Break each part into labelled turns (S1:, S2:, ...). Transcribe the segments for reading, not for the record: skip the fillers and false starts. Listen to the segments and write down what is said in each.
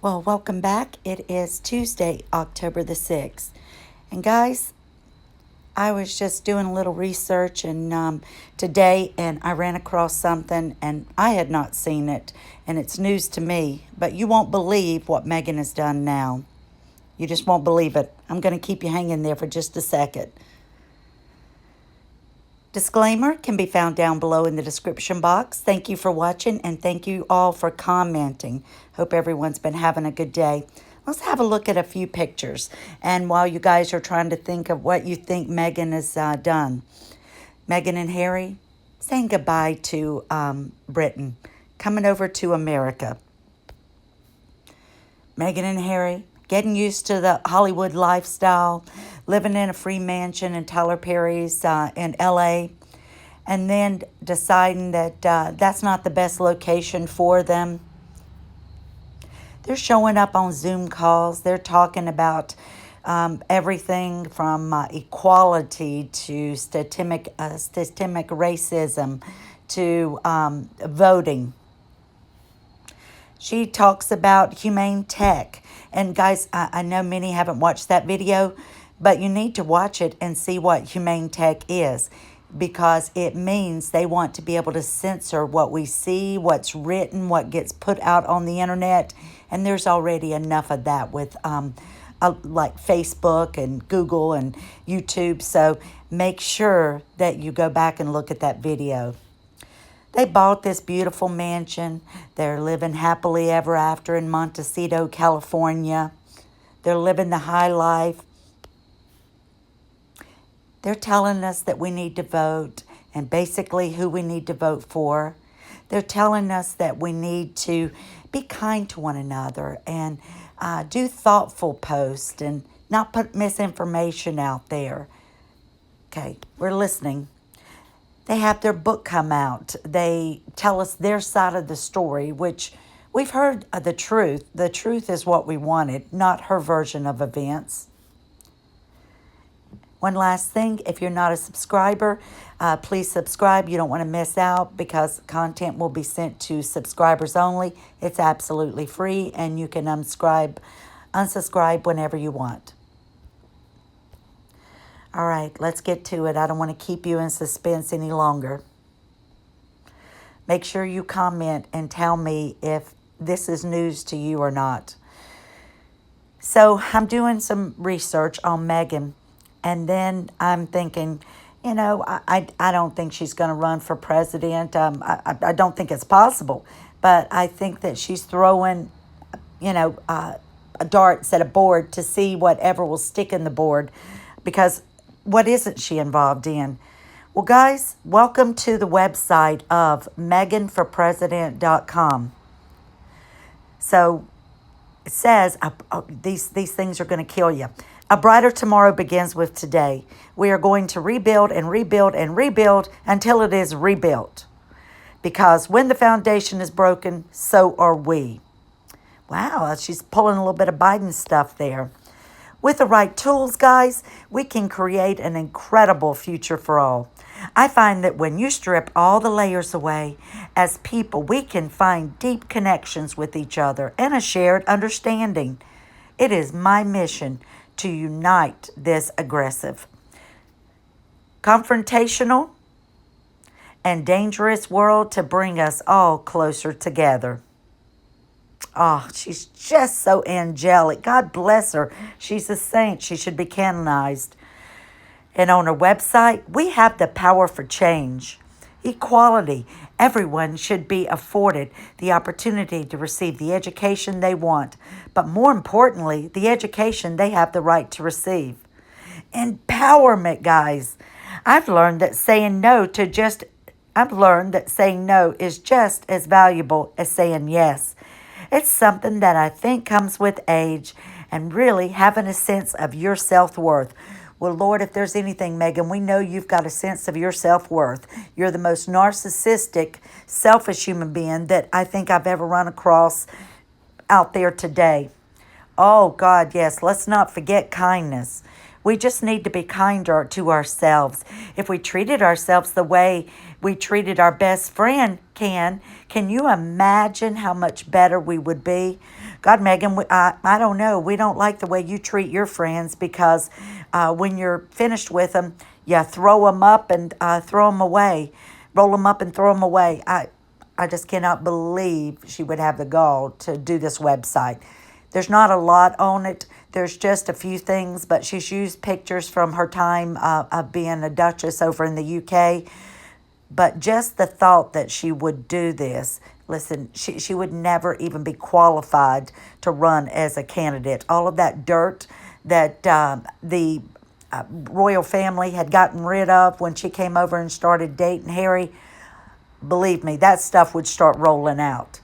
S1: Well, welcome back. It is Tuesday, October the 6th. And guys, I was just doing a little research today and I ran across something and I had not seen it and it's news to me, but you won't believe what Meghan has done now. You just won't believe it. I'm going to keep you hanging there for just a second. Disclaimer can be found down below in the description box. Thank you for watching and thank you all for commenting. Hope everyone's been having a good day. Let's have a look at a few pictures. And while you guys are trying to think of what you think Meghan has done. Meghan and Harry saying goodbye to Britain, coming over to America. Meghan and Harry getting used to the Hollywood lifestyle, living in a free mansion in Tyler Perry's in LA, and then deciding that that's not the best location for them. They're showing up on Zoom calls. They're talking about everything from equality to systemic racism to voting. She talks about humane tech. And guys, I know many haven't watched that video, but you need to watch it and see what humane tech is, because it means they want to be able to censor what we see, what's written, what gets put out on the internet. And there's already enough of that with like Facebook and Google and YouTube. So make sure that you go back and look at that video. They bought this beautiful mansion. They're living happily ever after in Montecito, California. They're living the high life. They're telling us that we need to vote and basically who we need to vote for. They're telling us that we need to be kind to one another and do thoughtful posts and not put misinformation out there. Okay, we're listening. They have their book come out. They tell us their side of the story, which we've heard the truth. The truth is what we wanted, not her version of events. One last thing, if you're not a subscriber, please subscribe. You don't want to miss out because content will be sent to subscribers only. It's absolutely free and you can unsubscribe whenever you want. All right, let's get to it. I don't want to keep you in suspense any longer. Make sure you comment and tell me if this is news to you or not. So I'm doing some research on Meghan, and then I'm thinking, you know, I don't think she's going to run for president. I don't think it's possible, but I think that she's throwing, darts at a board to see whatever will stick in the board, because what isn't she involved in? Well, guys, welcome to the website of MeghanForPresident.com. So it says, these things are going to kill you. A brighter tomorrow begins with today. We are going to rebuild and rebuild and rebuild until it is rebuilt. Because when the foundation is broken, so are we. Wow, she's pulling a little bit of Biden stuff there. With the right tools, guys, we can create an incredible future for all. I find that when you strip all the layers away, as people, we can find deep connections with each other and a shared understanding. It is my mission to unite this aggressive, confrontational, and dangerous world to bring us all closer together. Oh, she's just so angelic. God bless her. She's a saint. She should be canonized. And on her website, we have the power for change. Equality. Everyone should be afforded the opportunity to receive the education they want, but more importantly, the education they have the right to receive. Empowerment, guys. I've learned that saying no is just as valuable as saying yes. It's something that I think comes with age and really having a sense of your self-worth. Well, Lord, if there's anything, Meghan, we know you've got a sense of your self-worth. You're the most narcissistic, selfish human being that I think I've ever run across out there today. Oh, God, yes, let's not forget kindness. We just need to be kinder to ourselves. If we treated ourselves the way we treated our best friend can you imagine how much better we would be? God, Meghan, I don't know. We don't like the way you treat your friends because when you're finished with them, you throw them up and throw them away. Roll them up and throw them away. I just cannot believe she would have the gall to do this website. There's not a lot on it. There's just a few things, but she's used pictures from her time of being a duchess over in the UK. But just the thought that she would do this, listen, she would never even be qualified to run as a candidate. All of that dirt that the royal family had gotten rid of when she came over and started dating Harry, believe me, that stuff would start rolling out.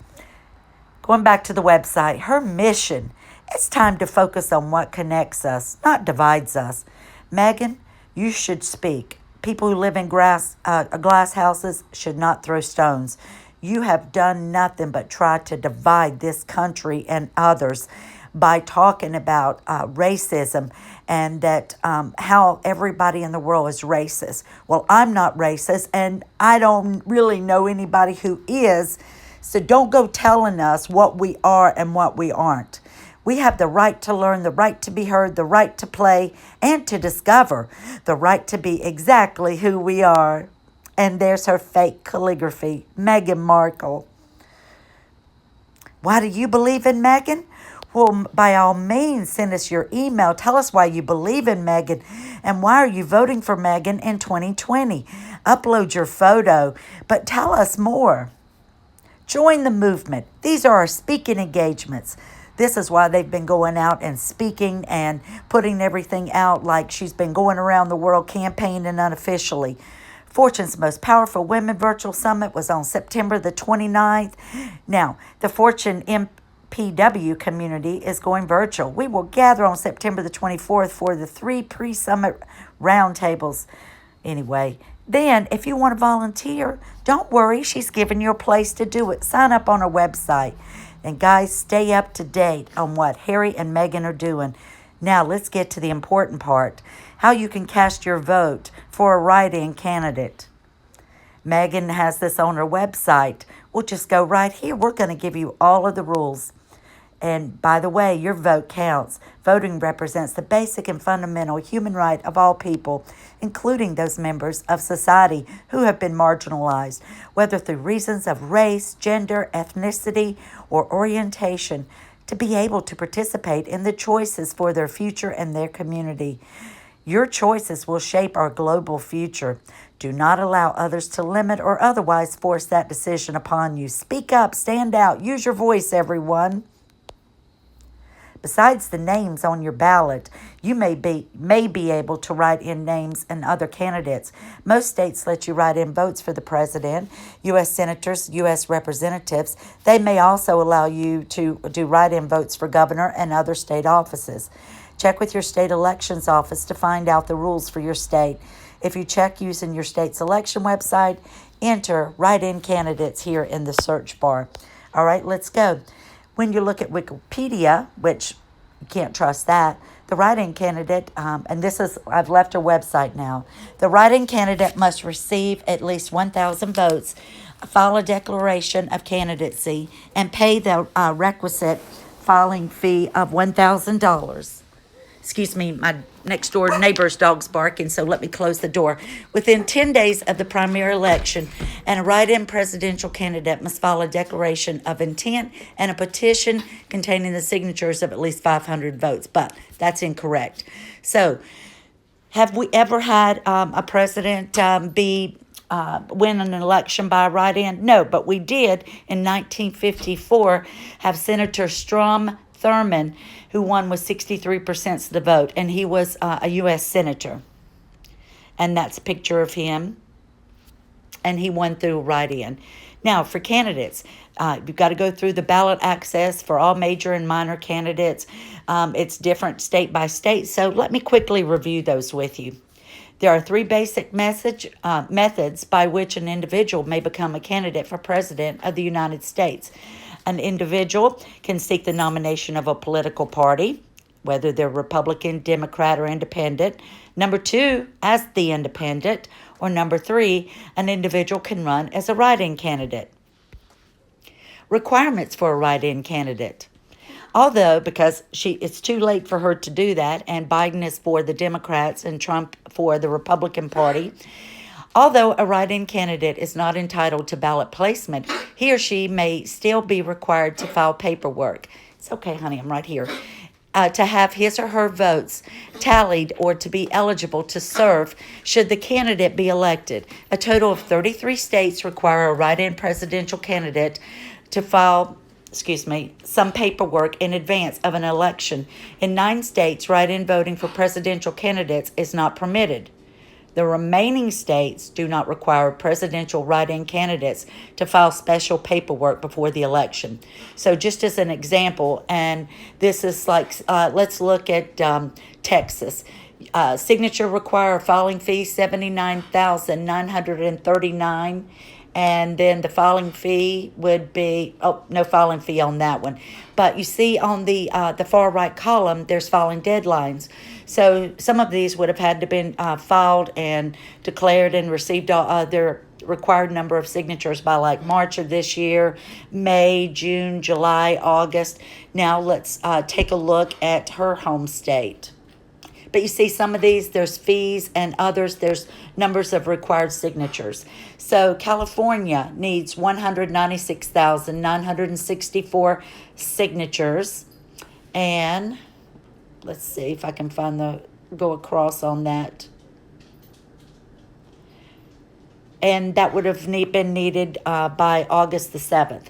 S1: Going back to the website, her mission, it's time to focus on what connects us, not divides us. Meghan, you should speak. People who live in glass houses should not throw stones. You have done nothing but try to divide this country and others by talking about racism and that how everybody in the world is racist. Well, I'm not racist, and I don't really know anybody who is, so don't go telling us what we are and what we aren't. We have the right to learn, the right to be heard, the right to play, and to discover, the right to be exactly who we are. And there's her fake calligraphy, Meghan Markle. Why do you believe in Meghan? Well, by all means, send us your email. Tell us why you believe in Meghan and why are you voting for Meghan in 2020. Upload your photo, but tell us more. Join the movement. These are our speaking engagements. This is why they've been going out and speaking and putting everything out like she's been going around the world campaigning unofficially. Fortune's Most Powerful Women Virtual Summit was on September the 29th. Now, the Fortune MPW community is going virtual. We will gather on September the 24th for the 3 pre-summit roundtables. Anyway, then if you want to volunteer, don't worry, she's giving you a place to do it. Sign up on her website. And guys, stay up to date on what Harry and Meghan are doing. Now let's get to the important part. How you can cast your vote for a write-in candidate. Meghan has this on her website. We'll just go right here. We're going to give you all of the rules. And by the way, your vote counts. Voting represents the basic and fundamental human right of all people, including those members of society who have been marginalized, whether through reasons of race, gender, ethnicity, or orientation, to be able to participate in the choices for their future and their community. Your choices will shape our global future. Do not allow others to limit or otherwise force that decision upon you. Speak up, stand out, use your voice, everyone. Besides the names on your ballot, you may be able to write in names and other candidates. Most states let you write in votes for the president, U.S. senators, U.S. representatives. They may also allow you to do write-in votes for governor and other state offices. Check with your state elections office to find out the rules for your state. If you check using your state's election website, enter write-in candidates here in the search bar. All right, let's go. When you look at Wikipedia, which you can't trust that, the write-in candidate, and this is, I've left her website now. The write-in candidate must receive at least 1,000 votes, file a declaration of candidacy, and pay the requisite filing fee of $1,000. Excuse me, my next door neighbor's dog's barking, so let me close the door. Within 10 days of the primary election, and a write-in presidential candidate must file a declaration of intent and a petition containing the signatures of at least 500 votes. But that's incorrect. So, have we ever had a president win an election by a write-in? No, but we did in 1954 have Senator Strom Thurmond, who won with 63% of the vote, and he was a U.S. senator. And that's a picture of him. And he won through write-in. Now, for candidates, you've got to go through the ballot access for all major and minor candidates. It's different state by state, so let me quickly review those with you. There are 3 basic methods by which an individual may become a candidate for president of the United States. An individual can seek the nomination of a political party, whether they're Republican, Democrat, or Independent. Number 2, as the independent. Or number 3, an individual can run as a write-in candidate. Requirements for a write-in candidate. Although, because it's too late for her to do that, and Biden is for the Democrats and Trump for the Republican Party. Although a write-in candidate is not entitled to ballot placement, he or she may still be required to file paperwork. It's okay, honey, I'm right here. To have his or her votes tallied or to be eligible to serve should the candidate be elected. A total of 33 states require a write-in presidential candidate to file some paperwork in advance of an election. In 9 states, write-in voting for presidential candidates is not permitted. The remaining states do not require presidential write-in candidates to file special paperwork before the election. So just as an example, and this is like, let's look at Texas. Signature require filing fee $79,939. And then the filing fee would be, no filing fee on that one. But you see on the far right column, there's filing deadlines. So some of these would have had to been filed and declared and received their required number of signatures by like March of this year, May, June, July, August. Now let's take a look at her home state. But you see some of these, there's fees, and others, there's numbers of required signatures. So California needs 196,964 signatures. And let's see if I can go across on that. And that would have been needed by August the 7th.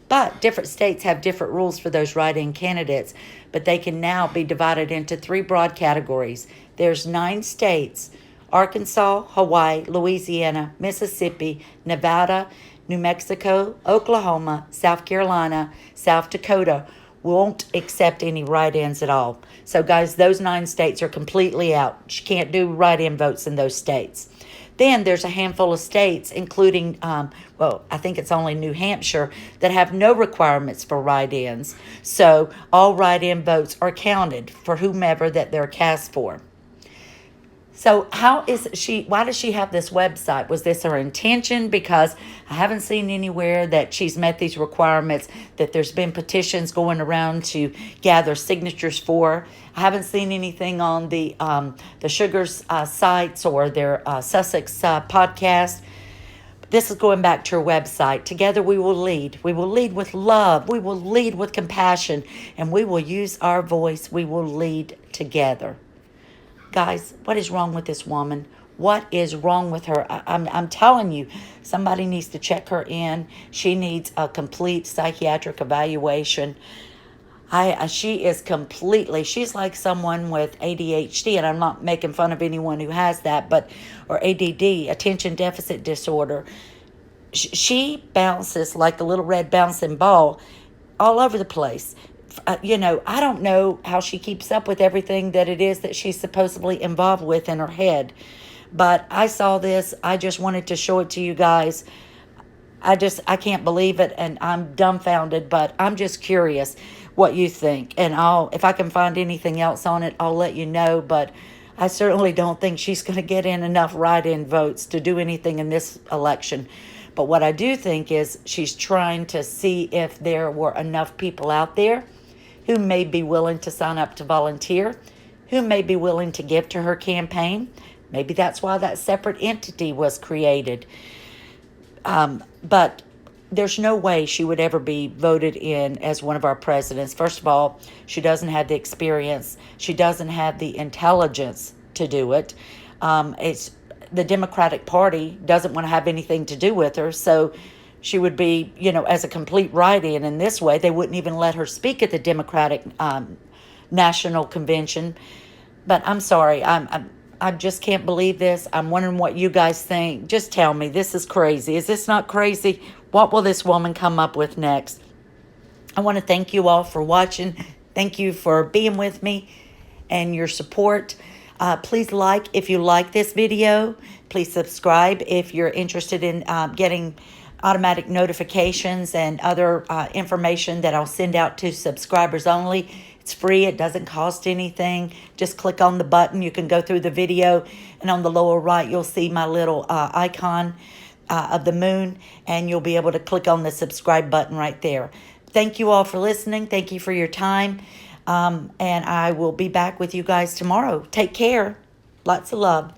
S1: But different states have different rules for those write-in candidates, but they can now be divided into 3 broad categories. There's 9 states: Arkansas, Hawaii, Louisiana, Mississippi, Nevada, New Mexico, Oklahoma, South Carolina, South Dakota won't accept any write-ins at all. So guys, those 9 states are completely out. You can't do write-in votes in those states. Then there's a handful of states, including, I think it's only New Hampshire, that have no requirements for write-ins. So all write-in votes are counted for whomever that they're cast for. So why does she have this website? Was this her intention? Because I haven't seen anywhere that she's met these requirements, that there's been petitions going around to gather signatures for. I haven't seen anything on the Sugars sites or their Sussex podcast. This is going back to her website. Together we will lead. We will lead with love. We will lead with compassion. And we will use our voice. We will lead together. Guys, what is wrong with this woman? What is wrong with her? I'm telling you, somebody needs to check her in. She needs a complete psychiatric evaluation. She's like someone with ADHD, and I'm not making fun of anyone who has that, or ADD, attention deficit disorder. She bounces like a little red bouncing ball all over the place. I don't know how she keeps up with everything that it is that she's supposedly involved with in her head. But I saw this. I just wanted to show it to you guys. I can't believe it, and I'm dumbfounded, but I'm just curious what you think. And if I can find anything else on it, I'll let you know. But I certainly don't think she's going to get in enough write-in votes to do anything in this election. But what I do think is she's trying to see if there were enough people out there who may be willing to sign up to volunteer, who may be willing to give to her campaign. Maybe that's why that separate entity was created. But there's no way she would ever be voted in as one of our presidents. First of all, she doesn't have the experience. She doesn't have the intelligence to do it. The Democratic Party doesn't want to have anything to do with her, so she would be, as a complete write-in. In this way, they wouldn't even let her speak at the Democratic National Convention. But I'm sorry, I just can't believe this. I'm wondering what you guys think. Just tell me, this is crazy. Is this not crazy? What will this woman come up with next? I want to thank you all for watching. Thank you for being with me and your support. Please like if you like this video. Please subscribe if you're interested in getting automatic notifications and other information that I'll send out to subscribers only. It's free. It doesn't cost anything. Just click on the button. You can go through the video, and on the lower right, you'll see my little icon of the moon, and you'll be able to click on the subscribe button right there. thank you all for listening. Thank you for your time. And I will be back with you guys tomorrow. Take care. Lots of love.